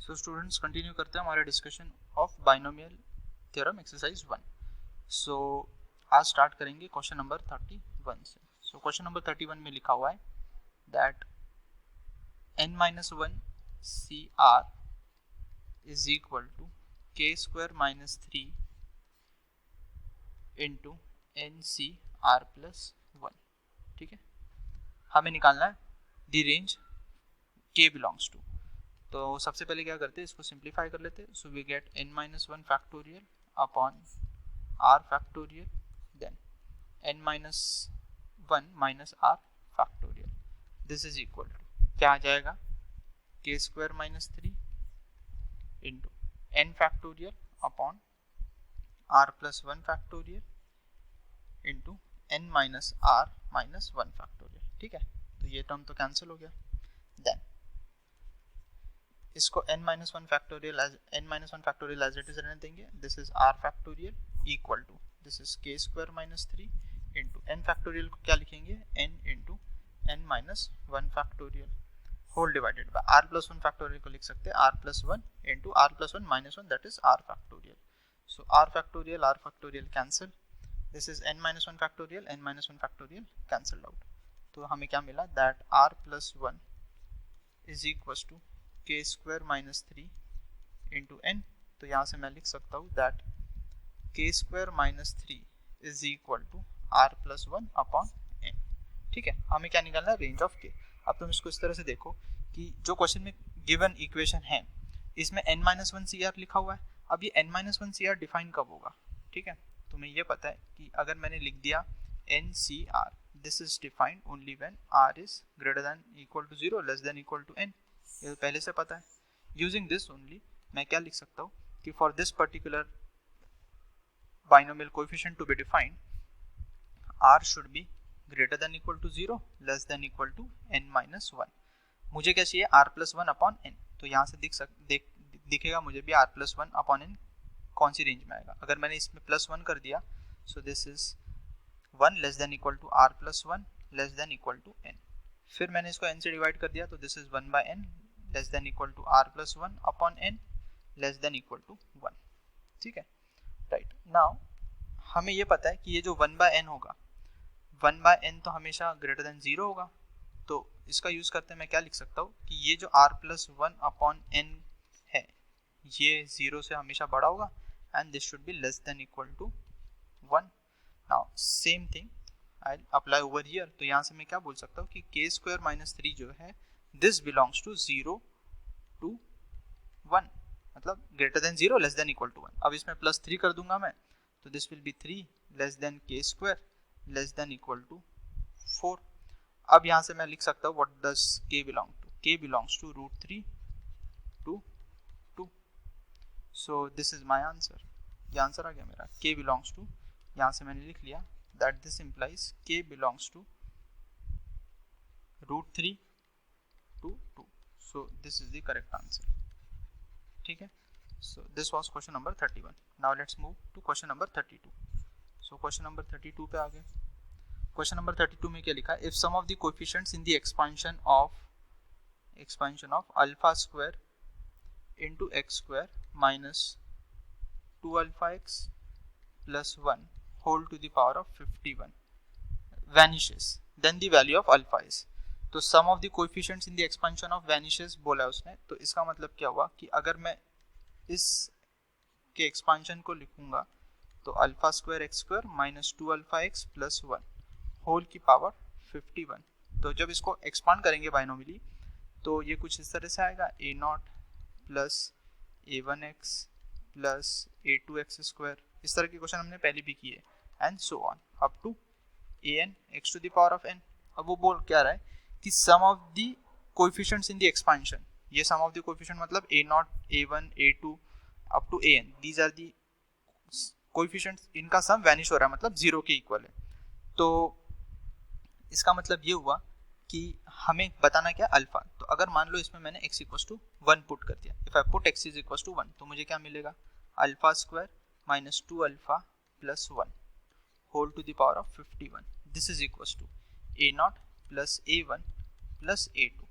So students continue करते हैं हमारा discussion of binomial theorem exercise 1। सो आज स्टार्ट करेंगे क्वेश्चन नंबर 31 से। सो क्वेश्चन नंबर 31 में लिखा हुआ है that n-1 CR is equal to k square minus 3 into NCR plus 1। ठीक है, हमें निकालना है the range k belongs to. तो सबसे पहले क्या करते हैं, इसको सिंप्लीफाई कर लेते हैं। So we get n-1 factorial upon r factorial then n-1 minus r factorial. This is equal to क्या आ जाएगा, k square minus 3 into n factorial upon r plus 1 factorial into n minus r minus 1 factorial. ठीक है, तो ये term तो cancel हो गया। देन इसको n-1 factorial as it is रहने देंगे। This is r factorial equal to this is k square minus 3 into n factorial को क्या लिखेंगे, n into n minus 1 factorial whole divided by r plus 1 factorial को लिख सकते हैं r plus 1 into r plus 1 minus 1 that is r factorial. So r factorial cancel, this is n-1 factorial cancelled out. तो हमें क्या मिला that r plus 1 is equal to k square minus 3 into n। तो यहाँ से मैं लिख सकता हूँ that k square minus 3 is equal to r plus 1 upon n। ठीक है, हमें क्या निकालना है, रेंज ऑफ k। अब तुम इसको इस तरह से देखो कि जो क्वेश्चन में गिवन इक्वेशन है इसमें n-1 CR लिखा हुआ है। अब ये n-1 CR डिफाइन कब होगा, ठीक है, तुम्हें ये पता है कि अगर मैंने लिख दिया NCR this is defined only when r is greater than equal to 0 less than equal to n। ये तो पहले से पता है। यूजिंग दिस ओनली मैं क्या लिख सकता हूँ कि for this particular binomial coefficient to be defined r should be greater than equal to 0 less than equal to n minus 1। मुझे क्या चाहिए, r प्लस 1 अपॉन n। तो यहाँ से दिखेगा मुझे भी r प्लस 1 अपॉन n कौन सी रेंज में आएगा। अगर मैंने इसमें प्लस 1 कर दिया so this is 1 less than equal to r plus 1 less than equal to n। फिर मैंने इसको n से डिवाइड कर दिया तो this is 1 by n less than equal to r plus 1 upon n less than equal to 1। ठीक है, right. Now हमें ये पता है कि ये जो 1 बाय n होगा, 1 बाय n तो हमेशा ग्रेटर देन 0 होगा। तो इसका यूज करते मैं क्या लिख सकता हूँ कि ये जो r प्लस 1 अपॉन n है ये 0 से हमेशा बड़ा होगा and this should be less than equal to 1। Now same thing I apply over here. तो यहाँ से मैं क्या बोल सकता हूँ कि k स्क्वायर माइनस 3 जो है दिस बिलोंग्स टू 0 टू 1, मतलब greater than 0 less than equal to 1। अब इसमें प्लस 3 कर दूंगा मैं तो this will be 3 less than k square less than equal to 4। अब यहाँ से मैं लिख सकता हूँ what does k belong to, k belongs to root 3 to 2। So this is my answer. ये आंसर आ गया मेरा, k बिलोंग्स टू, यहाँ से मैंने लिख लिया that this implies k belongs to root 3 to 2. So this is the correct answer. ठीक है, so this was question number 31. Now let's move to question number 32. So question number 32 पे आ गए। question number 32 में क्या लिखा है, if some of the coefficients in the expansion of alpha square into x square minus 2 alpha x plus 1 whole to the power of 51 vanishes then the value of alpha is। तो sum of the coefficients in the expansion of vanishes बोला है उसने। तो इसका मतलब क्या हुआ कि अगर मैं इस के एक्सपांशन को लिखूंगा तो alpha square x square minus 2 alpha x plus 1 whole की पावर 51। तो जब इसको एक्सपांड करेंगे बाइनोमियली तो ये कुछ इस तरह से आएगा, a naught plus a1x plus a2x square. इस तरह के क्वेश्चन हमने पहले भी किए and so on up to an x to the power of n। अब वो बोल क्या रहा है कि sum of the coefficients in the expansion, ये सम ऑफ द कोएफिशिएंट मतलब a0 a1 a2 up to an, these are the coefficients, इनका सम वैनिश हो रहा है मतलब 0 के इक्वल है। तो इसका मतलब ये हुआ कि हमें बताना क्या, अल्फा। तो अगर मान लो इसमें मैंने x इक्वल टू 1 पुट कर दिया, if I put x is equal to 1 तो मुझे क्या मिलेगा, alpha square minus 2 alpha plus 1 whole to the power of 51। This is equal to a0 plus a1 plus a2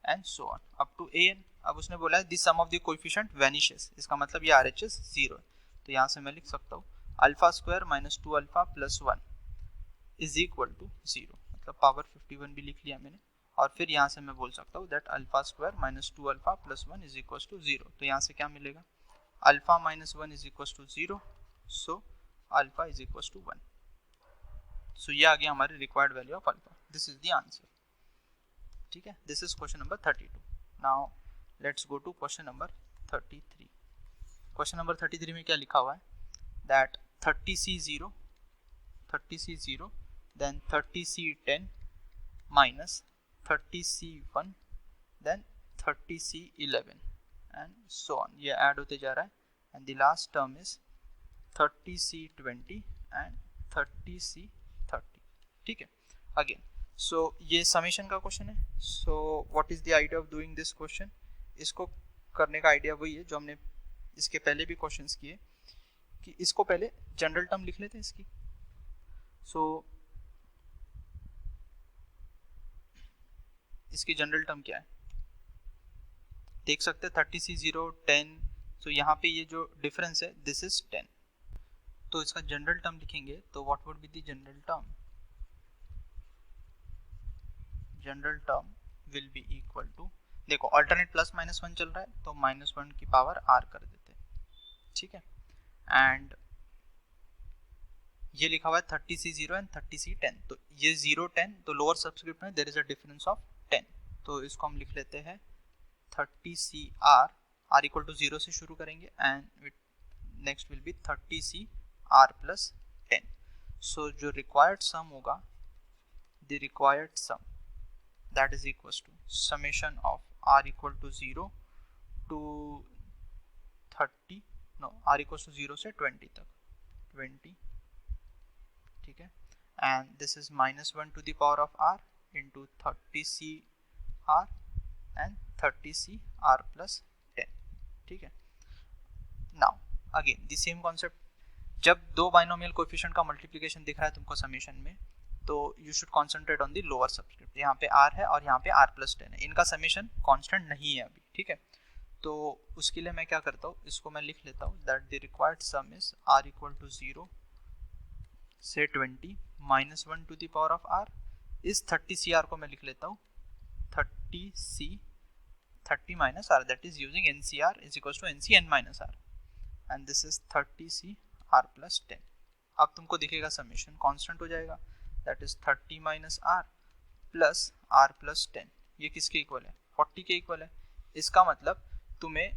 and so on up to an। अब उसने बोला है this sum of the coefficient vanishes, इसका मतलब ये RHS 0 है। तो यहाँ से मैं लिख सकता हूँ alpha square minus 2 alpha plus 1 is equal to 0, मतलब पावर 51 भी लिख लिया मैंने। और फिर यहाँ से मैं बोल सकता हूँ that alpha square minus 2 alpha plus 1 is equal to 0। तो यहाँ से क्या मिलेगा, alpha minus 1 is equal to 0, so alpha is equal to 1। So ये आ गया हमारी required value of alpha, this is the answer. ठीक है, this is question number 32। Now let's go to question number 33। Question number 33 में क्या लिखा हुआ है that 30C0 then 30C10 minus 30C1 then 30C11 and so on, ये add होते जा रहा है and the last term is 30C20 and 30C30। ठीक है, अगेन सो ये समेशन का क्वेश्चन है। So what is the idea of doing this question, इसको करने का आइडिया वही है जो हमने इसके पहले भी क्वेश्चंस किए, कि इसको पहले जनरल टर्म लिख लेते हैं इसकी। सो इसकी जनरल टर्म क्या है देख सकते हैं 30C0 10, सो यहाँ पे ये जो डिफरेंस है दिस इज 10। तो इसका जनरल टर्म लिखेंगे तो what would be the general term, general term will be equal to, देखो अल्टरनेट प्लस माइनस 1 चल रहा है तो माइनस 1 की पावर r कर देते हैं। ठीक है, एंड ये लिखा हुआ है 30C0 एंड 30C10, तो ये 0 10, तो लोअर सबस्क्रिप्ट में there is a difference of 10, तो इसको हम लिख लेते हैं 30CR, r इक्वल टू 0 से शुरू करेंगे and next will be 30CR plus 10। So जो रिक्वायर्ड सम होगा, the required sum that is equals to summation of r equal to 0 to 30, no r equals to 0 से 20 तक 20। ठीक है, and this is minus 1 to the power of r into 30CR and 30CR plus 10। ठीक है, now again the same concept, जब दो binomial coefficient का multiplication दिख रहा है तुमको समेशन में, तो you should concentrate on the lower subscript. यहाँ पे r है और यहाँ पे r प्लस 10 है, इनका समेशन कांस्टेंट नहीं है अभी। ठीक है, तो उसके लिए मैं क्या करता हूँ, इसको मैं लिख लेता हूँ that the required sum is r equal to 0 से 20 minus 1 to the power of r। इस 30CR को मैं लिख लेता हूँ 30 minus r, that is using NCR is equal to NCN minus r, and this is 30CR plus 10। अब तुमको दिखेगा समेशन कांस्टेंट हो जाएगा, that is 30 minus r plus r plus 10, ये किसके इक्वल है 40 के इक्वल है। इसका मतलब तुम्हें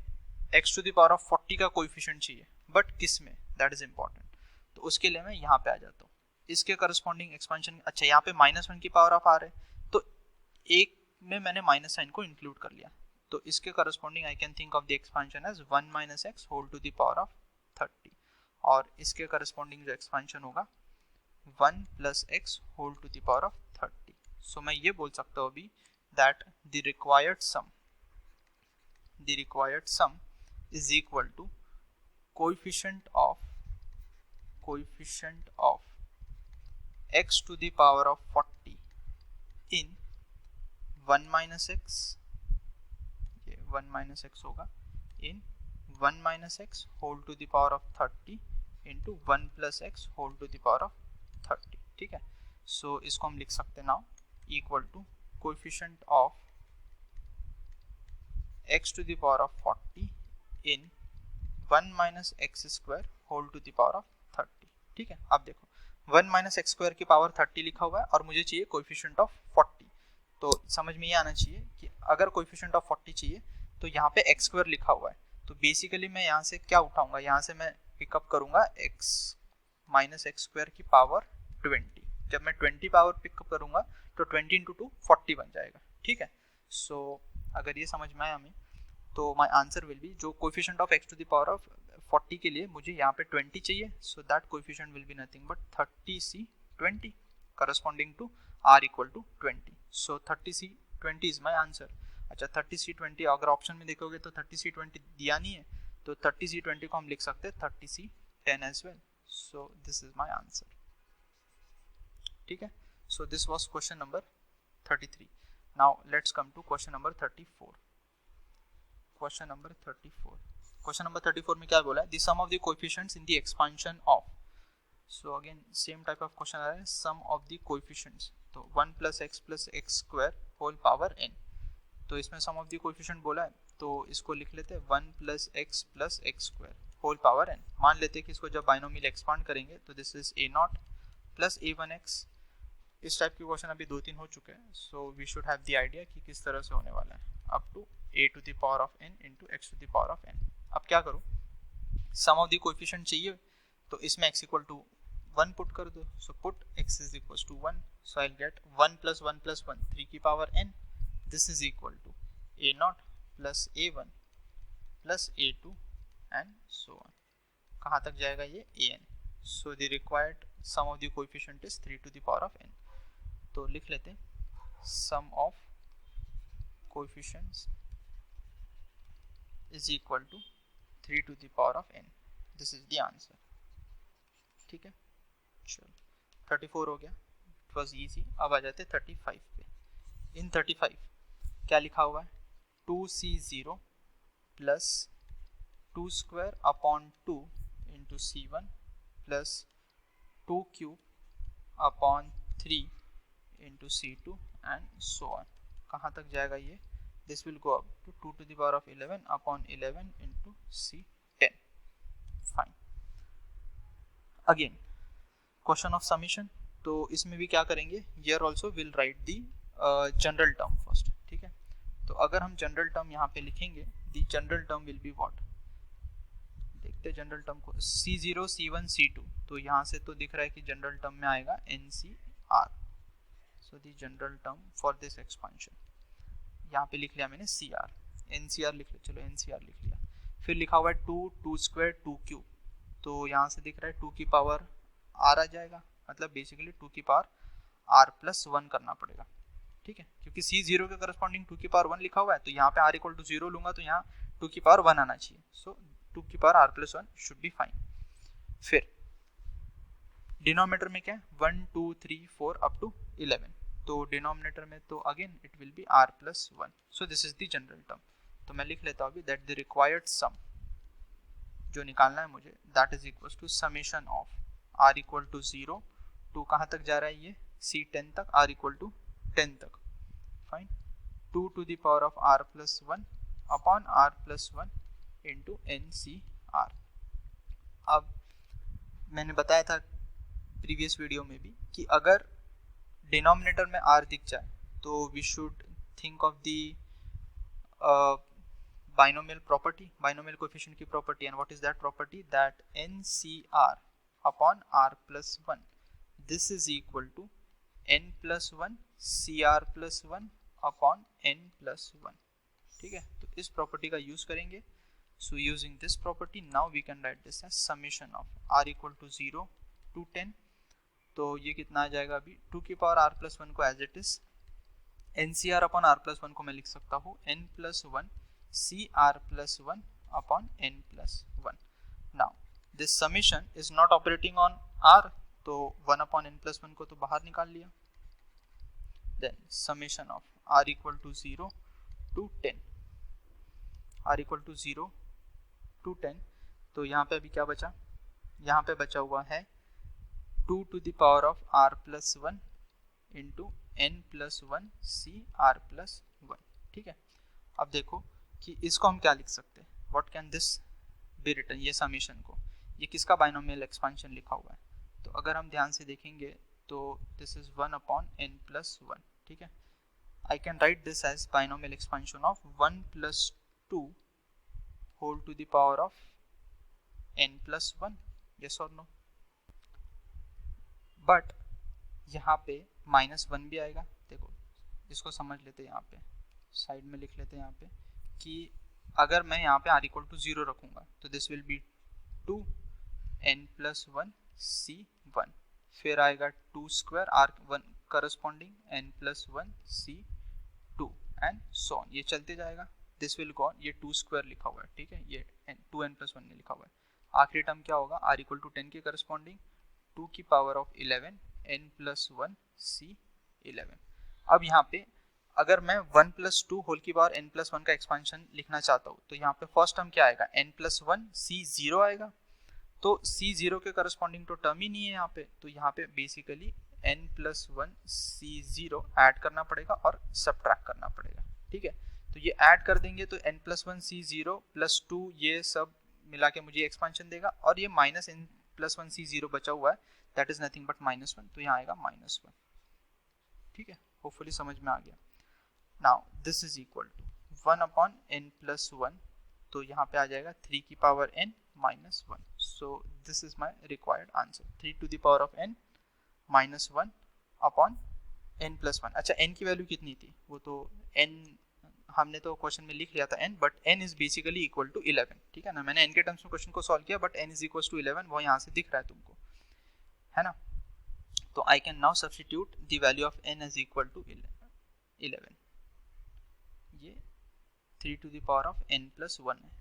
x to the power of 40 का कोएफिशिएंट चाहिए, बट किस में, दैट इज इंपॉर्टेंट। तो उसके लिए मैं यहाँ पे आ जाता हूँ, इसके करस्पॉन्डिंग एक्सपेंशन। अच्छा, यहाँ पे माइनस 1 की पावर ऑफ r है, तो एक में मैंने माइनस साइन को इंक्लूड कर लिया, तो इसके corresponding I can think of the expansion as 1 minus x whole to the power of 30, और इसके करस्पॉन्डिंग जो एक्सपेंशन होगा 1 plus x whole to the power of 30। so मैं ये बोल सकता हूँ अभी that the required sum is equal to coefficient of x to the power of 40 in 1 minus x, ये 1 minus x होगा, in 1 minus x whole to the power of 30 into 1 plus x whole to the power of 30। ठीक है, सो इसको हम लिख सकते हैं now equal to coefficient of x to the power of 40 इन 1 minus x square whole to the power of 30। ठीक है, अब देखो 1 माइनस एक्स स्क्वायर की पावर 30 लिखा हुआ है और मुझे चाहिए कोएफिशिएंट ऑफ 40, तो समझ में ये आना चाहिए कि अगर कोएफिशिएंट ऑफ 40 चाहिए तो यहाँ पे एक्स स्क्वायर लिखा हुआ है, तो बेसिकली मैं यहाँ से क्या उठाऊंगा, यहाँ से मैं पिकअप करूंगा x माइनस एक्स स्क्वायर की पावर 20। जब मैं 20 पावर पिकअप करूंगा तो 20 इंटू 2 40 बन जाएगा। ठीक है, सो अगर ये समझ में आया हमें, तो माय आंसर विल बी, जो coefficient of x to the power of 40 के लिए मुझे यहाँ पे 20 चाहिए, so that coefficient will be nothing but 30C20 corresponding to r equal to 20। So 30C20 is my answer. अच्छा, 30C20 अगर ऑप्शन में देखोगे तो 30C20 दिया नहीं है, तो 30C20 को हम लिख सकते हैं 30C10 as well. So this is my answer. ठीक है, so this was question number 33। Now let's come to question number 34। Question number 34। Question number 34 में क्या बोला है, the sum of the coefficients in the expansion of, so again same type of question आ रहा है, सम of the coefficients, तो 1 + x square whole power n, तो इसमें सम ऑफ द कोएफिशिएंट बोला है तो इसको लिख लेते हैं 1 + x square whole power n। मान लेते हैं कि इसको जब बाइनोमियल एक्सपांड करेंगे तो दिस इज a0 + a1x। इस टाइप के क्वेश्चन अभी 2-3 हो चुके हैं, so we should have the idea कि किस तरह से होने वाला है, up to a to the power of n into x to the power of n। अब क्या करूँ, सम ऑफ द कोएफिशिएंट चाहिए तो इसमें x इक्वल टू 1 पुट कर दो, so put x is equal to 1, so I will get 1 + 1 + 1 3 की power n, this is equal to a0 + a1 + a2 and so on. कहाँ तक जाएगा ये an, so the required sum of the coefficient is 3 to the power of n। तो लिख लेते हैं sum of coefficients is equal to 3 to the power of n, this is the answer. ठीक है, चलो 34 हो गया, इट वाज इजी। अब आ जाते 35 पे। इन 35 क्या लिखा हुआ है, 2c0 + 2² / 2 into c1 + 2³ / 3 into c2 and so on. कहाँ तक जाएगा ये, this will go up to 2 to the power of 11 / 11 into c10। Fine, again question of summation, तो इसमें भी क्या करेंगे, here also will write the general term first. ठीक है, तो अगर हम जनरल टर्म यहाँ पे लिखेंगे, the general term will be what, देखते हैं जनरल टर्म को, c0 c1 c2, तो यहाँ से तो दिख रहा है कि जनरल टर्म में आएगा NCR, so the general term for this expansion, यहाँ पे लिख लिया मैंने CR, NCR लिख लिया, चलो NCR लिख लिया। फिर लिखा हुआ है 2 2² 2³, तो यहाँ से दिख रहा है 2 की पावर R आ जाएगा, मतलब बेसिकली 2 की पावर R+1 करना पड़ेगा। ठीक है, क्योंकि C0 के करस्पॉन्डिंग 2 की पावर 1 लिखा हुआ है, तो यहाँ पे R = 0 लूंगा तो यहाँ 2 की पावर 1 आना चाहिए, सो 2 की power R+1 should be fine. फिर डिनोमिनेटर में क्या है, 1 2 3 4 अप टू 11, तो डिनोमिनेटर में तो again it will be R+1, so this is the general term. तो मैं लिख लेता हूँ अभी दैट द रिक्वायर्ड सम जो निकालना है मुझे, that is equal to summation of R = 0 to कहाँ तक जा रहा है ये, C10 तक, R = 10 तक, fine, 2 to the power of R+1 upon R+1 into NCR। अब मैंने बताया था प्रीवियस वीडियो में भी कि अगर डिनोमिनेटर में R दिख जाए तो we should think of the binomial property, binomial coefficient की property, and what is that property, that NCR upon R+1, this is equal to n+1 CR+1 upon n+1। ठीक है, तो इस प्रॉपर्टी का यूज करेंगे, so using this property now we can write this as summation of R = 0 to 10, तो ये कितना आ जाएगा, अभी 2 की पावर R+1 को as it is, NCR upon R+1 को मैं लिख सकता हूँ n+1 CR+1 upon n+1। now this summation is not operating on R, तो 1 upon n+1 को तो बाहर निकाल लिया, then summation of R = 0 to 10, R = 0 to 10, तो यहाँ पे अभी क्या बचा, यहाँ पे बचा हुआ है 2 to the power of R+1 into n+1 CR+1। ठीक है, अब देखो कि इसको हम क्या लिख सकते हैं, what can this be written, ये समेशन को, ये किसका बाइनोमियल एक्सपेंशन लिखा हुआ है, तो अगर हम ध्यान से देखेंगे तो दिस इज 1 upon n+1। ठीक है, I can write this as binomial expansion of 1 + 2 whole to the power of n+1, yes और नो, बट यहाँ पे -1 भी आएगा। देखो इसको समझ लेते हैं, यहाँ पे साइड में लिख लेते हैं यहाँ पे कि अगर मैं यहाँ पे R = 0 रखूंगा तो this will B 2 n+1 C1, फिर आएगा 2² R1 corresponding n+1 C2 and so on, ये चलते जाएगा, दिस विल गो ऑन, ये 2² लिखा हुआ है। ठीक है, ये 2n+1 ने लिखा हुआ है, आखिरी टर्म क्या होगा, R = 10 के करस्पॉन्डिंग 2 की पावर ऑफ 11 n+1 C11। अब यहाँ पे अगर मैं 1 प्लस टू होल की पावर n प्लस वन का एक्सपांशन लिखना चाहता हूँ तो यहाँ पे फर्स्ट टर्म क्या आएगा, n प्लस वन सी जीरो आएगा। तो सी जीरो के करस्पॉन्डिंग तो टर्म ही नहीं है यहाँ पे, तो यहाँ पे बेसिकली n प्लस वन सी जीरो ऐड करना पड़ेगा और सब्ट्रैक्ट करना पड़ेगा। ठीक है, तो ये ऐड कर देंगे तो n प्लस वन सी जीरो प्लस टू ये सब मिला के मुझे एक्सपांशन देगा, और ये माइनस n प्लस वन सी जीरो बचा हुआ है that is nothing but minus one, तो यहाँ आएगा माइनस वन। ठीक है, होपफुली समझ में आ गया। Now this is equal to 1 upon n plus one, तो यहाँ पे आ जाएगा 3 की power n minus one. So this is my required answer, 3 to the power of n minus one upon n plus one. अच्छा, n की value कितनी थी, वो तो n हमने तो क्वेश्चन में लिख लिया था n, बट n इज बेसिकली इक्वल टू 11। ठीक है ना, मैंने n के टर्म्स में क्वेश्चन को सॉल्व किया but n is equal to 11 वो यहाँ से दिख रहा है तुमको, है ना। तो I can now substitute the value of n is equal to 11। ये 3 to the power of n plus one है,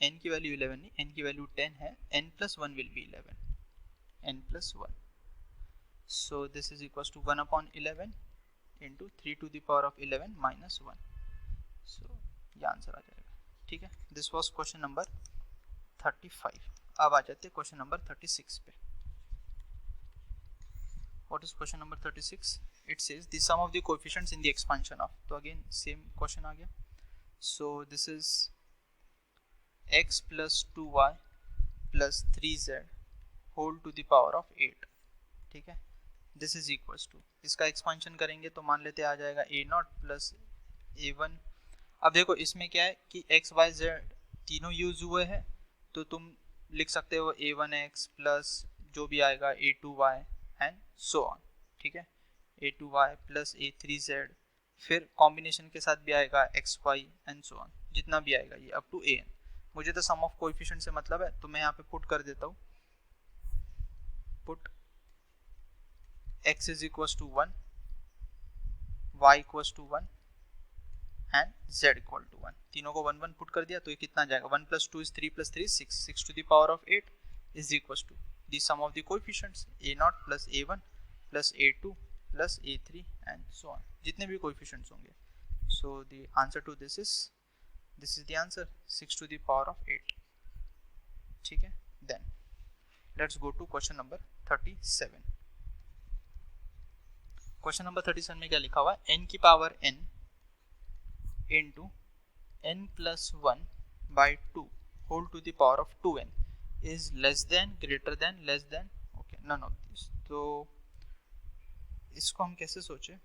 n की वैल्यू 11 नहीं, n की वैल्यू 10 है, n plus one will be 11, n plus one. So this is equal to 1 upon 11 into 3 to the power of 11 minus one. सो ये answer आ जाएगा। ठीक है, दिस वॉज क्वेश्चन नंबर 35। अब आ जाते हैं क्वेश्चन नंबर 36 पे। What is question number 36? It says the sum of the coefficients in the expansion of, तो again same question आ गया। So this is x plus 2y plus 3z whole to the power of 8। ठीक है, this is equals to, इसका expansion करेंगे तो मान लेते आ जाएगा a नॉट प्लस a1। अब देखो इसमें क्या है कि x y z तीनों यूज हुए हैं, तो तुम लिख सकते हो a1x प्लस जो भी आएगा a2y एंड सो ऑन। ठीक है, a2y प्लस a3z, फिर कॉम्बिनेशन के साथ भी आएगा xy एंड सो ऑन, जितना भी आएगा ये अप टू an। मुझे तो सम ऑफ कोएफिशिएंट से मतलब है, तो मैं यहाँ पे पुट कर देता हूँ, put x is equal to 1, y equal to 1 and z equal to 1। तीनों को 1 1 पुट कर दिया तो ये कितना जाएगा, 1 plus 2 is 3 plus 3 6, 6 to the power of 8 is equal to the sum of the coefficients a0 plus a1 plus a2 plus a3 and so on, जितने भी coefficients होंगे। So the answer to this is the answer, 6 to the power of 8। ठीक है, then let's go to question number 37। question number 37 में क्या लिखा हुआ है, n की power n into n plus 1 by 2 whole to the power of 2n is less than, greater than, less than, okay, none of these। तो इसको हम कैसे सोचे,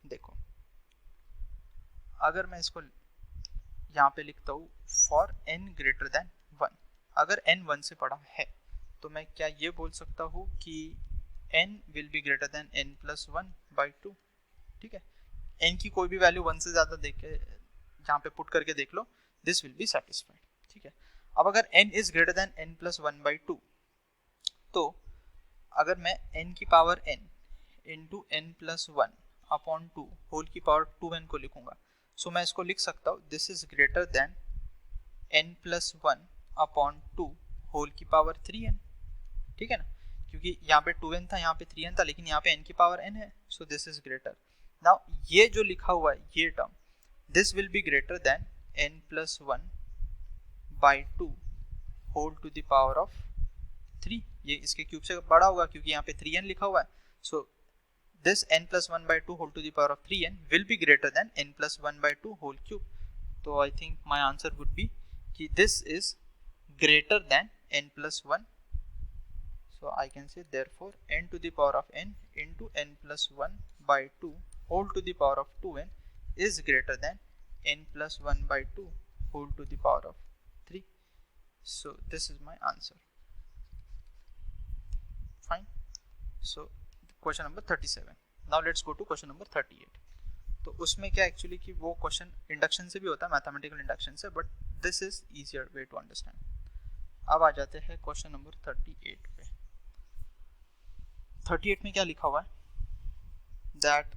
देखो अगर मैं इसको यहाँ पे लिखता हूँ फॉर n ग्रेटर देन 1, अगर n 1 से बड़ा है तो मैं क्या ये बोल सकता हूँ कि n will be greater than n plus 1 by 2। ठीक है, n की कोई भी वैल्यू 1 से ज़्यादा देख के यहाँ पे पुट करके देख लो, दिस विल बी सेटिस्फाइड। ठीक है, अब अगर n is greater than n plus one by two, तो अगर मैं n की power n into n plus one upon two whole की पावर 2n को लिखूंगा, सो मैं इसको लिख सकता हूँ this is greater than n plus one upon two whole की पावर 3n। ठीक है ना, क्योंकि यहाँ पे 2n था, यहाँ पे 3n था, लेकिन यहाँ पे n की पावर n है, so this is greater. Now ये जो लिखा हुआ है ये term, this will be greater than n plus one by two whole to the power of 3, ये इसके क्यूब से बड़ा होगा क्योंकि यहाँ पे 3n लिखा हुआ है। So this n plus one by two whole to the power of 3n will be greater than n plus one by two whole cube. तो I think my answer would be कि this is greater than n plus one. So I can say therefore n to the power of n into n plus one by two whole to the power of 2n is greater than n plus one by two whole to the power of 3। So this is my answer। Fine। So question number 37। Now let's go to question number 38। तो उसमें क्या actually कि वो question induction से भी होता है, mathematical induction से, but this is easier way to understand. अब आ जाते हैं क्वेश्चन नंबर 38 पे। 38 में क्या लिखा हुआ है, that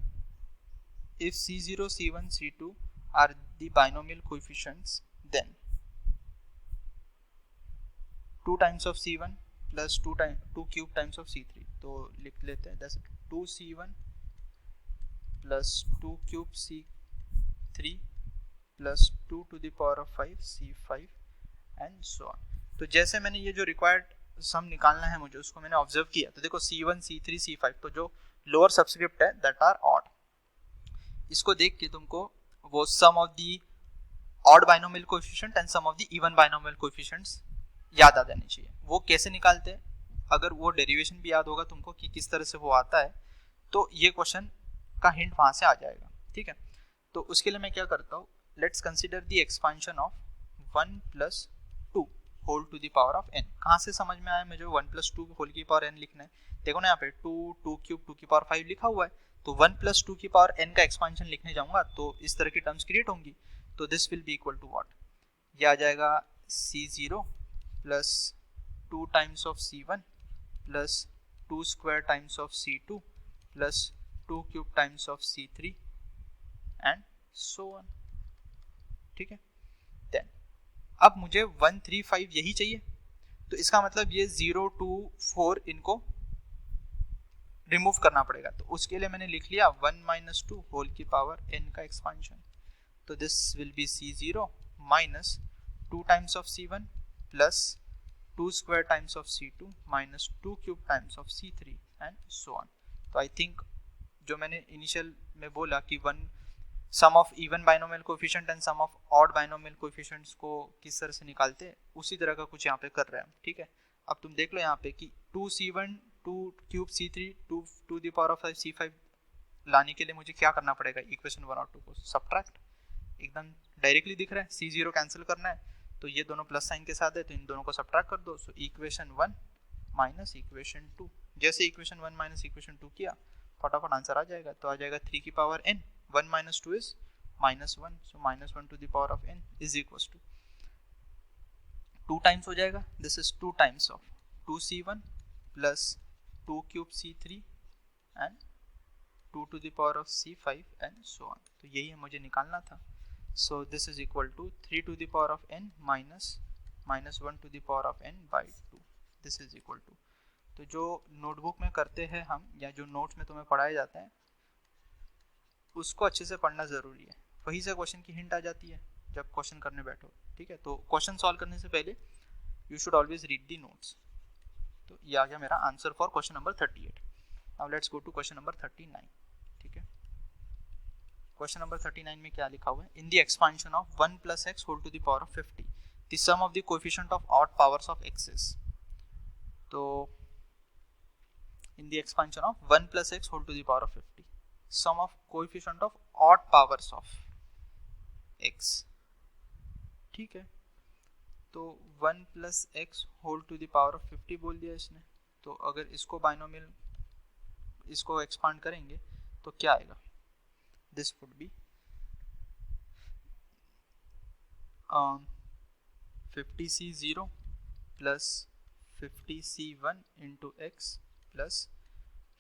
if C0 C1 C2 are the binomial coefficients then 2 times of C1 plus 2 cube times of C3। तो लिख लेते हैं जैसे 2C1 plus 2 cube C3 plus 2 to the power of 5 C5 and so on. तो जैसे मैंने ये जो रिक्वायर्ड सम निकालना है मुझे, उसको मैंने ऑब्जर्व किया, तो देखो C1 C3 C5, तो जो लोअर सबस्क्रिप्ट है दैट आर ऑड। इसको देख के तुमको वो sum of the odd binomial coefficient and sum of the even binomial coefficients याद आ जानी चाहिए। वो कैसे निकालते हैं, अगर वो डेरिवेशन भी याद होगा तुमको कि किस तरह से वो आता है, तो ये क्वेश्चन का हिंट वहां से आ जाएगा। ठीक है, तो उसके लिए मैं क्या करता हूँ, let's consider the expansion of 1 plus 2 whole to the power of n। कहाँ से समझ में आया मुझे 1 प्लस 2 होल की पावर n लिखना है? देखो ना यहाँ पे 2 2 क्यूब 2 की पावर 5 लिखा हुआ है, तो 1 प्लस 2 की पावर n का एक्सपांशन लिखने जाऊंगा तो इस तरह की टर्म्स क्रिएट होंगी। तो this will be equal to what, ये आ जाएगा C0 plus 2 times of C1 plus 2 square times of C2 plus 2 cube times of C3 and so on. ठीक है, देन अब मुझे 1 3 5 यही चाहिए, तो इसका मतलब ये 0 2 4 इनको रिमूव करना पड़ेगा। तो उसके लिए मैंने लिख लिया 1 माइनस 2 होल की पावर n का एक्सपांशन। तो this will be C0 minus 2 times of C1 plus 2 square times of C2 minus 2 cube times of C3 and so on. तो आई थिंक जो मैंने इनिशियल में बोला कि sum of even binomial coefficient and sum of odd binomial coefficients को किस तरह से निकालते हैं, उसी तरह का कुछ यहाँ पे कर रहे हैं हम। ठीक है, अब तुम देख लो यहाँ पे कि 2C1 2 cube C3 2 to the power of 5 C5 लाने के लिए मुझे क्या करना पड़ेगा, इक्वेशन 1 और 2 को सब्ट्रैक्ट, एकदम डायरेक्टली दिख रहा है। C0 कैंसिल करना है, तो ये दोनों प्लस साइन के साथ है, तो इन दोनों को सब्ट्रैक्ट कर दो। सो इक्वेशन 1 माइनस इक्वेशन 2, जैसे इक्वेशन 1 माइनस इक्वेशन 2 किया, फटाफट आंसर आ जाएगा। तो आ जाएगा 3 की पावर n, 1 माइनस 2 इज -1, सो -1 to the power of n is equals to 2 times हो जाएगा, this is 2 times of 2C1 plus 2 cube C3 and 2 to the power of C5 and so on. तो यही है मुझे निकालना था। So this is equal to 3 to the power of n minus -1 to the power of n by 2, this is equal to. तो जो notebook में करते हैं हम, या जो नोट्स में तुम्हें पढ़ाया जाता है, उसको अच्छे से पढ़ना ज़रूरी है, वहीं से क्वेश्चन की हिंट आ जाती है जब क्वेश्चन करने बैठो। ठीक है, तो क्वेश्चन सॉल्व करने से पहले you should always read the notes. तो ये आ गया मेरा answer for question number 38। Now let's go to question number 39। ठीक है, क्वेश्चन नंबर 39 में क्या लिखा हुआ है, in the expansion of 1 plus x whole to the power of 50 the sum of the coefficient of odd powers of x. तो in the expansion of 1 plus x whole to the power of 50, sum of coefficient of odd powers of x। ठीक है, तो 1 plus x whole to the power of 50 बोल दिया इसने। तो अगर इसको बाइनोमियल, इसको एक्सपांड करेंगे तो क्या आएगा, this would be 50c0 plus 50c1 into x plus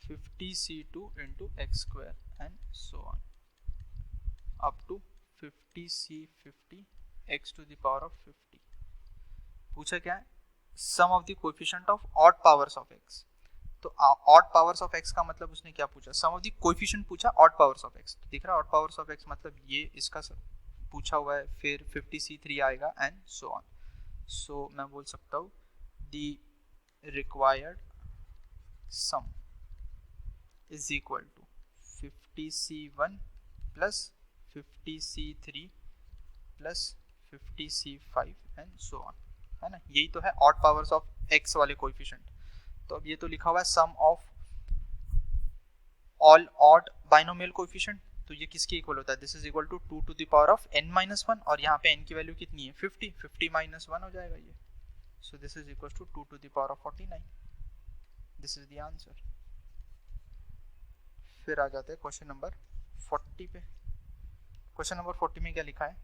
50c2 into x square and so on up to 50c50 x to the power of 50। पूछा क्या है, sum of the coefficient of odd powers of x। तो odd powers of x का मतलब उसने क्या पूछा, sum of the coefficient पूछा odd powers of x। तो दिख रहा है odd powers of x मतलब ये इसका पूछा हुआ है, फिर 50c3 आएगा and so on। so मैं बोल सकता हूँ the required sum is equal to 50c1 plus 50c3 plus 50c5 and so on, है ना। यही तो है odd powers of x वाले कोएफिशिएंट। तो अब ये तो लिखा हुआ है sum of all odd binomial coefficient, तो ये किसके इक्वल होता है, this is equal to 2 to the power of n minus 1, और यहाँ पे n की वैल्यू कितनी है 50, 50 माइनस 1 हो जाएगा ये। So this is equal to 2 to the power of 49, this is the answer. फिर आ जाते हैं क्वेश्चन नंबर 40 पे। क्वेश्चन नंबर 40 में क्या लिखा है,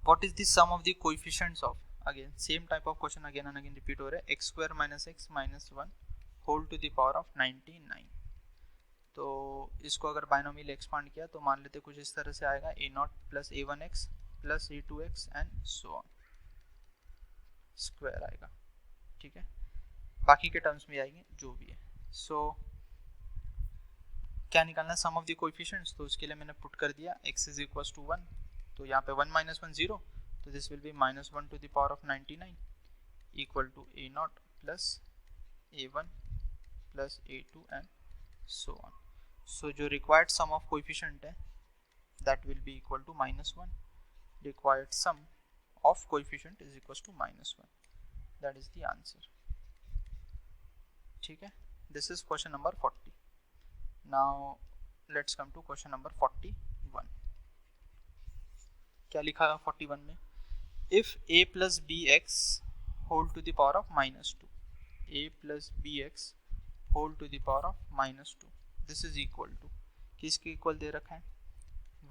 what is the sum of the coefficients of, again same type of question again and again repeat हो रहा है, x square minus x minus 1 whole to the power of 99। तो इसको अगर बाइनोमियल एक्सपांड किया तो मान लेते कुछ इस तरह से आएगा, a0 plus a1x plus a2x and so on square आएगा। ठीक है, बाकी के टर्म्स में आएंगे जो भी है। सो क्या निकालना, सम ऑफ द कोएफिशिएंट्स, तो उसके लिए मैंने पुट कर दिया x इज इक्वल टू 1, तो यहाँ पे 1 माइनस 1 0, तो this will be minus 1 to the power of 99 equal to a0 plus a1 plus a2 and so on. So जो रिक्वायर्ड सम ऑफ कोएफिशिएंट है that will be equal to -1. Required sum of coefficient is equals to -1. That is the answer. ठीक है, this is question number 40. Now let's come to question number 41. क्या लिखा है 41 में, if a plus bx whole to the power of -2, a plus bx whole to the power of -2, this is equal to, किसके equal दे रखा है,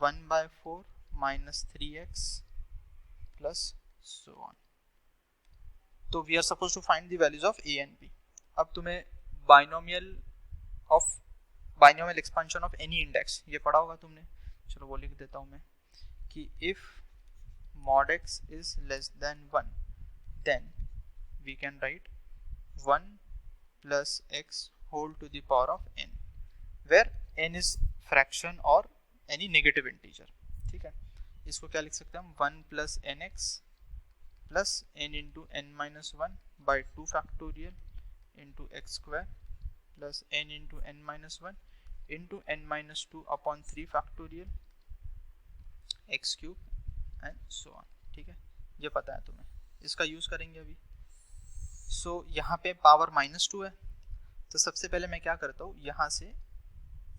1/4 minus 3x plus so on. तो we are supposed to find the values of a and b. अब तुम्हें binomial expansion of any index ये पढ़ा होगा तुमने, चलो वो लिख देता हूँ मैं कि if mod x is less than 1 then we can write 1 plus x whole to the power of n, where n is fraction or any negative integer. ठीक है, इसको क्या लिख सकते हैं हम, 1 plus n x plus n into n minus 1 by 2 factorial into x square plus n into n minus 1 into n minus 2 upon 3 factorial x cube and so on. ठीक है, ये पता है तुम्हें, इसका यूज करेंगे अभी. सो यहाँ पे पावर -2 है, तो सबसे पहले मैं क्या करता हूँ, यहाँ से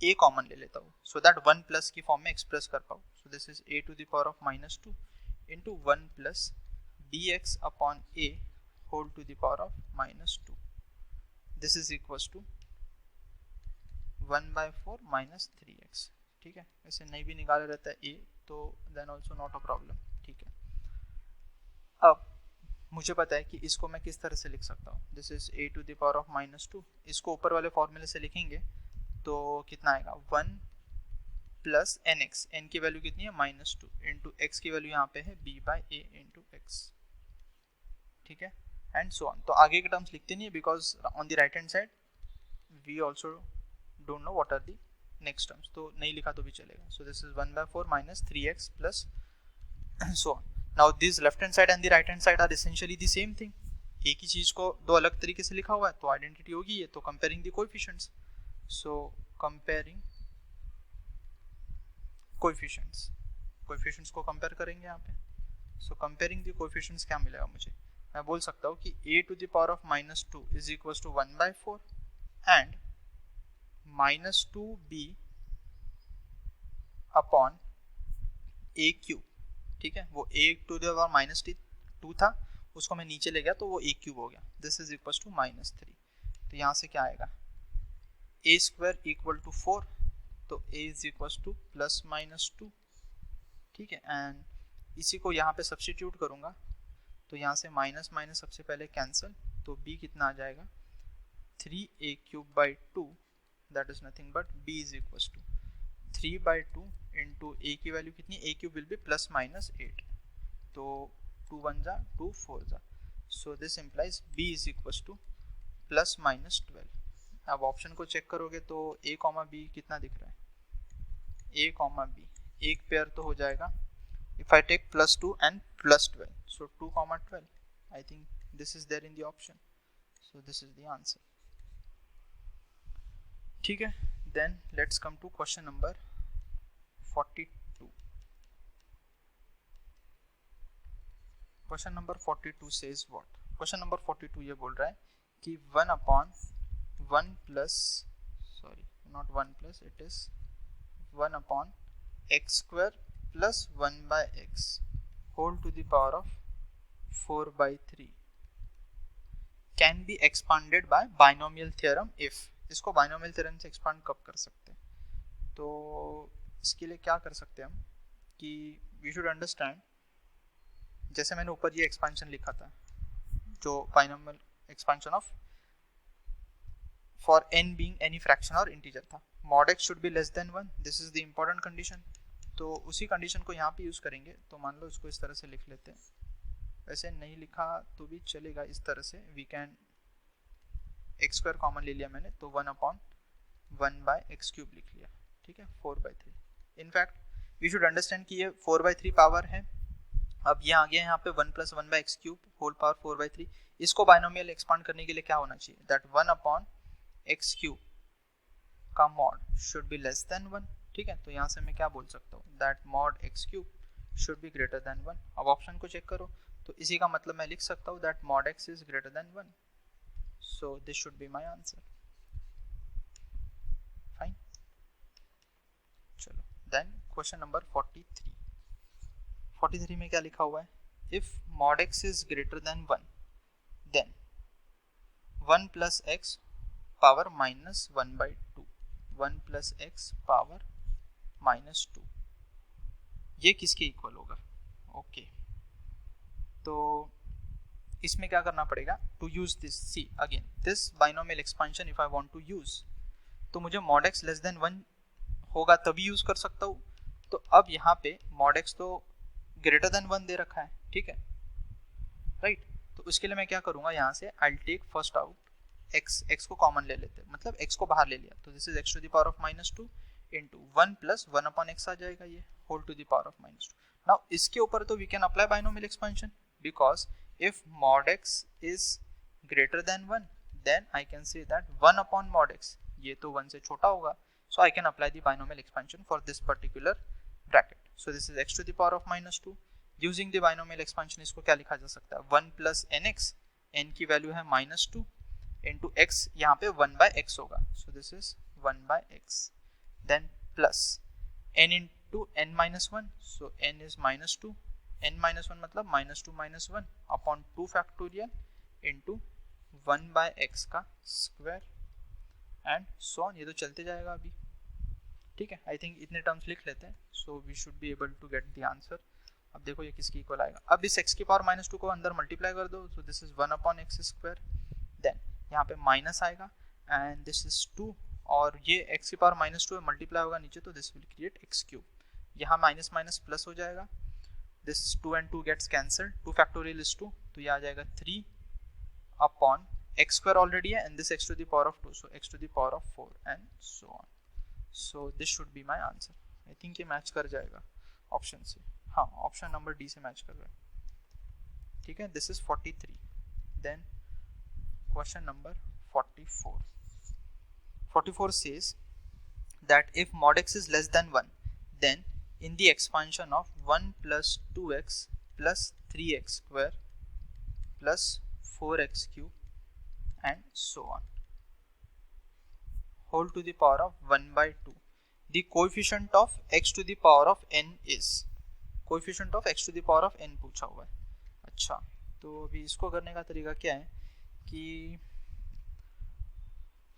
a कॉमन ले लेता हूँ, सो दैट 1 प्लस की फॉर्म में एक्सप्रेस कर पाऊँ. So this is a to the power of -2 into 1 plus dx upon a whole to the power of -2. This is equals to 1/4 minus 3x. ठीक है, ऐसे नहीं भी निकाला रहता है a, तो then also not a problem. ठीक है, अब मुझे पता है कि इसको मैं किस तरह से लिख सकता हूँ, this is a to the power of -2. इसको ऊपर वाले फॉर्मूले से लिखेंगे तो कितना आएगा, 1 प्लस एन एक्स, एन की वैल्यू कितनी है -2 इंटू एक्स की वैल्यू यहाँ पे है b by A into x. ठीक है, एंड सो ऑन. तो आगे के टर्म्स लिखते नहीं है because on the right hand side we also don't know what are the next terms, तो नहीं लिखा तो भी चलेगा. So this is 1/4 minus 3x plus so on. Now this left hand side and the right hand side are essentially the same thing. एक ही चीज को दो अलग तरीके से लिखा हुआ है तो आइडेंटिटी होगी ये, तो comparing the coefficients. So comparing coefficients को कंपेयर करेंगे यहाँ पे. So comparing the coefficients क्या मिलेगा मुझे, मैं बोल सकता हूँ कि a to the power of -2 is equals to 1/4 and -2b upon a cube. ठीक है, वो a to the power -2 था, उसको मैं नीचे ले गया तो वो a cube हो गया. This is equals to -3. तो यहाँ से क्या आएगा, a स्क्वायर इक्वल टू 4, तो a is equal two plus minus 2. ठीक है, एंड इसी को यहाँ पे सब्स्टिट्यूट करूँगा तो यहाँ से माइनस माइनस सबसे पहले कैंसिल, तो b कितना आ जाएगा, 3a³ by 2, that is nothing but b is equal to 3/2 into a की वैल्यू कितनी, a³ will be plus minus 8, तो 2 1 जा 2 4 जा, so this implies b is equal two plus minus 12. अब ऑप्शन को चेक करोगे तो a, b कितना दिख रहा है, a, b एक पेयर तो हो जाएगा. If I take +2 and +12, so 2, 12, I think this is there in the option, so this is the answer. ठीक है, then let's come to question number 42. Question number 42 says what, question number 42 ये बोल रहा है कि 1 plus, sorry, not 1 plus, it is 1 upon x square plus 1 by x whole to the power of 4/3 can be expanded by binomial theorem if. इसको binomial theorem से expand कब कर सकते हैं, तो इसके लिए क्या कर सकते हैं हम कि we should understand, जैसे मैंने ऊपर ये expansion लिखा था जो binomial expansion of for n being any fraction or integer था, mod x should be less than 1, this is the important condition. तो उसी कंडीशन को यहाँ पे यूज करेंगे, तो मान लो इसको इस तरह से लिख लेते हैं, वैसे नहीं लिखा तो भी चलेगा. इस तरह से वी कैन x² कॉमन ले लिया मैंने, तो 1 अपॉन 1/x³ लिख लिया, ठीक है, 4/3। इनफैक्ट वी शुड अंडरस्टैंड कि ये 4/3 पावर है। अब ये आ गया यहाँ पे 1 + 1/x³ होल पावर 4/3। इसको बाइनोमियल एक्सपांड करने के लिए क्या होना चाहिए, दैट 1/x³ का mod should be less than 1, ठीक है। तो यहाँ से मैं क्या बोल सकता हूँ, that mod x³ should be greater than 1। अब ऑप्शन को चेक करो, तो इसी का मतलब मैं लिख सकता हूँ that mod x is greater than 1, so this should be my answer. Fine, चलो देन क्वेश्चन नंबर 43 में क्या लिखा हुआ है, if mod x is greater than 1 then 1 + x power -1/2, 1 + x power -2, ये किसके इक्वल होगा। ओके, तो इसमें क्या करना पड़ेगा, to use this, see again this binomial expansion if I want to use, तो मुझे mod x लेस देन 1 होगा तभी यूज कर सकता हूँ। तो अब यहाँ पे mod x तो ग्रेटर देन 1 दे रखा है, ठीक है, राइट। तो उसके लिए मैं क्या करूँगा, यहाँ से I take first out x को कॉमन ले लेते हैं, मतलब x को बाहर ले लिया, तो this is x⁻² into 1 + 1/x आ जाएगा, ये whole to the power of -2। Now इसके ऊपर तो we can apply binomial expansion, because if mod x is greater than 1 then I can say that 1/mod x, ये तो 1 से छोटा होगा, so I can apply the binomial expansion for this particular bracket. So this is x⁻²। using the binomial expansion इसको क्या लिखा जा सकता है, 1 + nx, n की वैल्यू है -2 इंटू x, यहाँ पे 1/x होगा, so this is 1/x, then plus n into n-1, so n is -2, n-1 मतलब -2 - 1 अपॉन 2 फैक्टोरियल इंटू 1/x का स्क्वायर एंड सो ऑन, ये तो चलते जाएगा अभी, ठीक है। आई थिंक इतने टर्म्स लिख लेते हैं, so we should be able to get the answer. अब देखो ये किसकी इक्वल आएगा, अब इस x की पावर -2 को अंदर मल्टीप्लाई कर दो, सो दिस इज 1/x², देन यहाँ पे माइनस आएगा एंड दिस इज 2, और ये x की पावर -2 मल्टीप्लाई होगा नीचे, तो दिस विल क्रिएट x³, यहाँ माइनस माइनस प्लस हो जाएगा, this 2 and 2 gets cancelled, 2 factorial is 2, तो ये आ जाएगा 3 अपॉन x² ऑलरेडी है and this x⁻², so x⁻4 and so on, so this should be my answer. I think ये match कर जाएगा ऑप्शन से, हाँ ऑप्शन नंबर डी से मैच कर रहा है, ठीक है। This is 43, then question number 44 says that if mod x is less than 1 then in the expansion of 1 + 2x + 3x² + 4x³ and so on whole to the power of 1/2, the coefficient of x⁻n is, coefficient of x⁻n पूछा हुआ है। अच्छा, तो अभी इसको करने का तरीका क्या है कि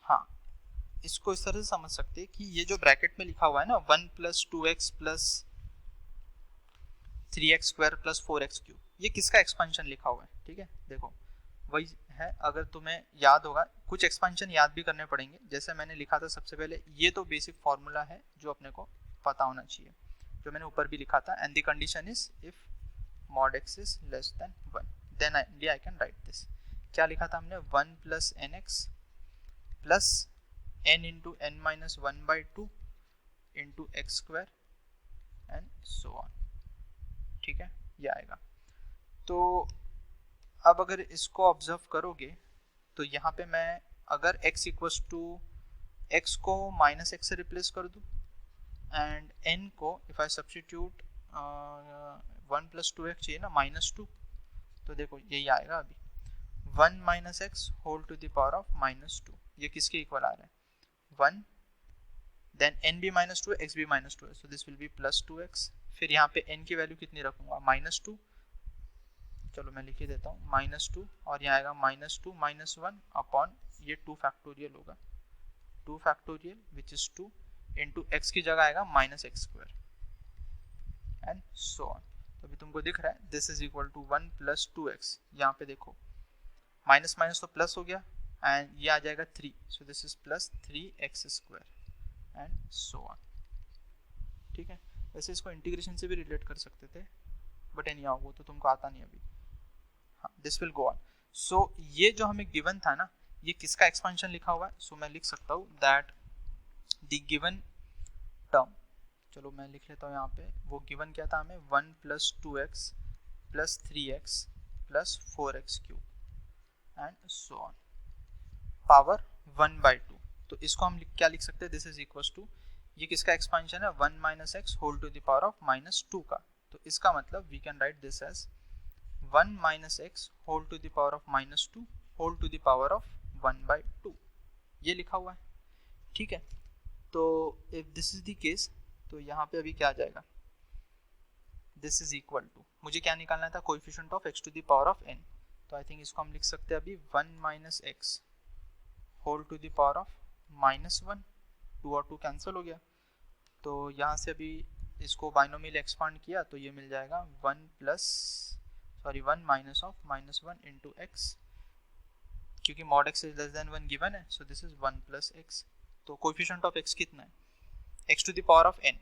हाँ, इसको इस तरह से समझ सकते हैं कि ये जो ब्रैकेट में लिखा हुआ है ना 1 + 2x + 3x² + 4x³, ये किसका एक्सपेंशन लिखा हुआ है, ठीक है। देखो वही है, अगर तुम्हें याद होगा, कुछ एक्सपेंशन याद भी करने पड़ेंगे, जैसे मैंने लिखा था सबसे पहले, ये तो बेसिक फॉर्मूला है जो अपने को पता होना चाहिए, जो मैंने ऊपर भी लिखा था, and the condition is if mod x is less than 1 then I can write this। क्या लिखा था हमने, 1 + nx plus n into n-1/2 into x² and so on, ठीक है, ये आएगा। तो अब अगर इसको ऑब्जर्व करोगे तो यहाँ पे मैं अगर x = x को -x से रिप्लेस कर दूँ एंड n को इफ आई सब्स्टिट्यूट 1 + 2x चाहिए ना -2, तो देखो यही आएगा अभी 1 - x whole to the power of -2, ये किसके इक्वल आ रहा है 1, देन n भी -2 x भी -2 है, so this will B +2x, फिर यहाँ पे n की वैल्यू कितनी रखूंगा -2, चलो मैं लिख ही देता हूँ -2, और यहाँ आएगा -2 - 1 अपॉन ये 2 फैक्टोरियल होगा, 2 factorial which is 2 into x की जगह आएगा -x² एंड सो ऑन। तो अभी तुमको दिख रहा है this is equal to 1 + 2x, यहाँ पे देखो माइनस माइनस तो प्लस हो गया एंड ये आ जाएगा 3, सो this is +3x² and so on, ठीक है। वैसे इसको इंटीग्रेशन से भी रिलेट कर सकते थे, बट एनी हाउ वो तो तुमको आता नहीं अभी, हाँ दिस विल गो ऑन। सो ये जो हमें गिवन था ना, ये किसका एक्सपेंशन लिखा हुआ है, सो मैं लिख सकता हूँ दैट द गिवन टर्म, चलो मैं लिख लेता हूँ यहाँ पे, वो गिवन क्या था हमें, 1 + 2x + 3x + 4x cube and so on, power 1/2। तो इसको हम क्या लिख सकते हैं, दिस इज इक्वल टू, ये किसका एक्सपांशन है, 1 - x whole to the power of -2 का। तो इसका मतलब we can write this as 1 - x whole to the power of -2 whole to the power of 1/2, ये लिखा हुआ है, ठीक है। तो if this is the case, तो यहाँ पे अभी क्या आ जाएगा, दिस इज इक्वल टू, मुझे क्या निकालना था, coefficient of x to the power of n। तो आई थिंक इसको हम लिख सकते हैं अभी 1 - x whole to the power of -1, 2 और 2 कैंसिल हो गया। तो यहाँ से अभी इसको बाइनोमियल एक्सपांड किया तो ये मिल जाएगा 1 माइनस ऑफ -1 इंटू एक्स, क्योंकि mod x is less than 1 given है, सो दिस इज 1 + x। तो कोएफिशिएंट ऑफ x कितना है, x to the power of n,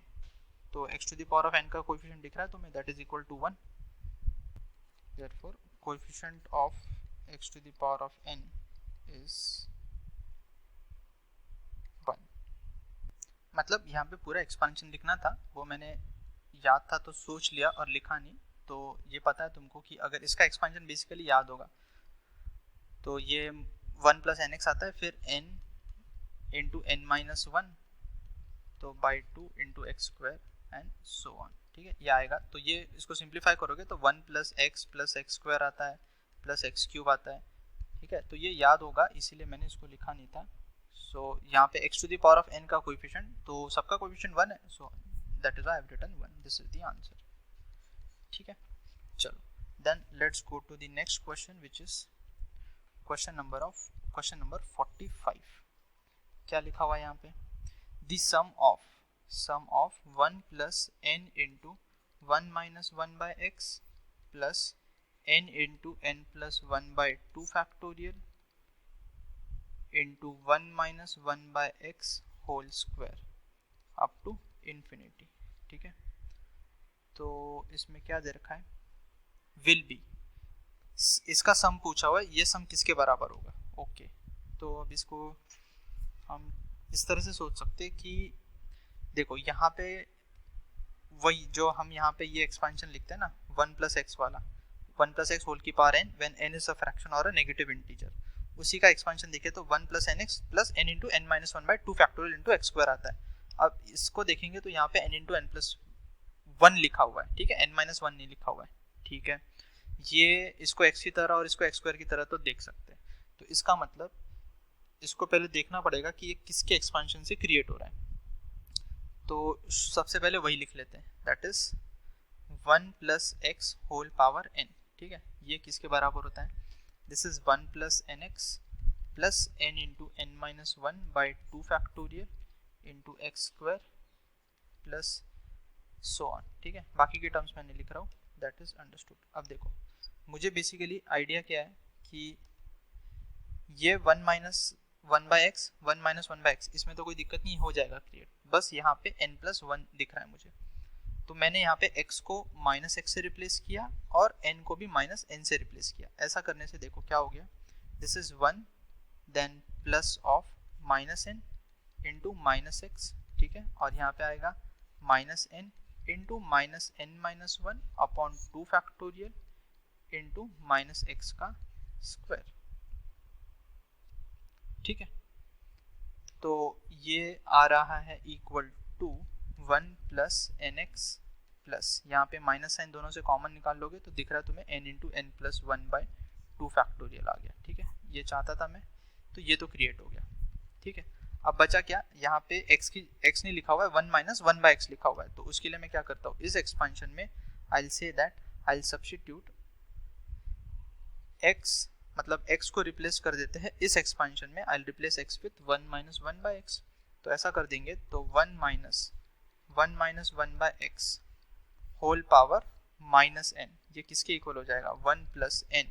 तो x to the power of n का कोएफिशिएंट दिख रहा है तुम्हें, that is equal to 1। Therefore coefficient of x to the power of n is 1। मतलब यहाँ पे पूरा एक्सपांशन लिखना था, वो मैंने याद था तो सोच लिया और लिखा नहीं। तो ये पता है तुमको कि अगर इसका एक्सपांशन बेसिकली याद होगा तो ये 1 + nx आता है, फिर n इंटू n - 1, तो by 2 into x square and so on, ठीक है, ये आएगा। तो ये इसको सिंप्लीफाई करोगे तो 1 + x + x स्क्वायर आता है प्लस x क्यूब आता है, ठीक है। तो ये याद होगा, इसीलिए मैंने इसको लिखा नहीं था। सो यहाँ पे x to the power of n का कोएफिशिएंट, तो सबका कोएफिशिएंट 1 है, so that is why I have written 1, this is the answer, ठीक है। चलो then let's go to the next question which is question number 45। क्या लिखा हुआ है यहाँ पे, the sum of 1 + n into 1 - 1/x plus n into n + 1/2 factorial into 1 - 1/x whole square up to infinity, ठीक है। तो इसमें क्या दे रखा है, विल बी, इसका सम पूछा हुआ है, ये सम किसके बराबर होगा, ओके। तो अब इसको हम इस तरह से सोच सकते हैं कि देखो यहाँ पे वही जो हम यहाँ पे ये एक्सपेंशन लिखते हैं ना 1 + x वाला, 1 + x होल की power n when n is a fraction और अ नेगेटिव इंटीजर, उसी का एक्सपेंशन देखे तो 1 + nx + n into n - 1/2 factorial into x square आता है। अब इसको देखेंगे तो यहाँ पे n इंटू n + 1 लिखा हुआ है, ठीक है, n - 1 नहीं लिखा हुआ है, ठीक है। ये इसको x की तरह और इसको x स्क्वायर की तरह तो देख सकते हैं, तो इसका मतलब इसको पहले देखना पड़ेगा कि ये किसके एक्सपेंशन से क्रिएट हो रहा है। तो सबसे पहले वही लिख लेते हैं, that is 1 + x whole power n, ठीक है। ये किसके बराबर होता है, this is 1 + nx plus n into n - 1/2 factorial into x square plus so on, ठीक है। बाकी के टर्म्स मैंने लिख रहा हूँ, दैट इज अंडरस्टूड। अब देखो मुझे बेसिकली आइडिया क्या है कि ये 1 - 1/x 1 - 1/x इसमें तो कोई दिक्कत नहीं, हो जाएगा क्रिएट, बस यहाँ पे n + 1 दिख रहा है मुझे, तो मैंने यहाँ पे x को -x से रिप्लेस किया और n को भी -n से रिप्लेस किया। ऐसा करने से देखो क्या हो गया, this is 1 then plus of -n into -x, ठीक है, और यहाँ पे आएगा -n into -n - 1 upon 2 factorial into -x का स्क्वायर, ठीक है। तो ये आ रहा है इक्वल टू 1 + nx प्लस यहाँ पे माइनस साइन दोनों से कॉमन निकाल लोगे तो दिख रहा है तुम्हें n इंटू n + 1/2 फैक्टोरियल आ गया, ठीक है। ये चाहता था मैं, तो ये तो क्रिएट हो गया, ठीक है। अब बचा क्या, यहाँ पे x नहीं लिखा हुआ है, 1 - 1/x लिखा हुआ है, तो उसके लिए मैं क्या करता हूँ, इस एक्सपेंशन में I will say that I will substitute x, मतलब x को रिप्लेस कर देते हैं इस एक्सपेंशन में, I will replace x with 1 - 1/x, तो ऐसा कर देंगे तो 1 - 1/x होल पावर -n, ये किसके इक्वल हो जाएगा, 1 + n,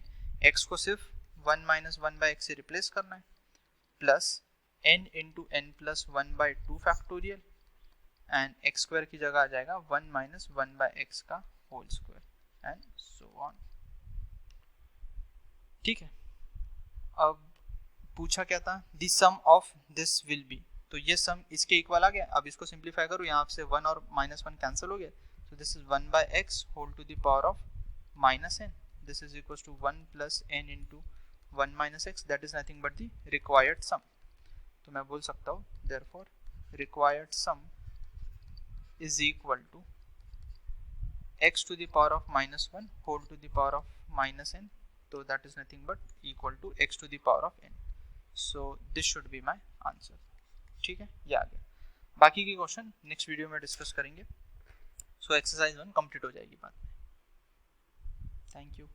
x को सिर्फ 1 - 1/x से रिप्लेस करना है, plus n into n + 1/2 factorial and x square की जगह आ जाएगा 1 - 1/x का whole square and so on, ठीक है। अब पूछा क्या था, the sum of this will be, तो ये सम इसके इक्वल आ गया। अब इसको सिंप्लीफाई करो, यहाँ से 1 और -1 कैंसिल हो गया, so this is 1 by x whole to the power of minus n. This is equals to 1 plus n into 1 minus x, that is nothing but the required sum. तो मैं बोल सकता हूँ therefore required sum is equal to x to the power of minus 1 whole to the power of minus n, so that is nothing but equal to x to the power of n. So this should be my answer. ठीक है, ये आ गया। बाकी की question next video में discuss करेंगे। So exercise 1 complete हो जाएगी बाद में। Thank you.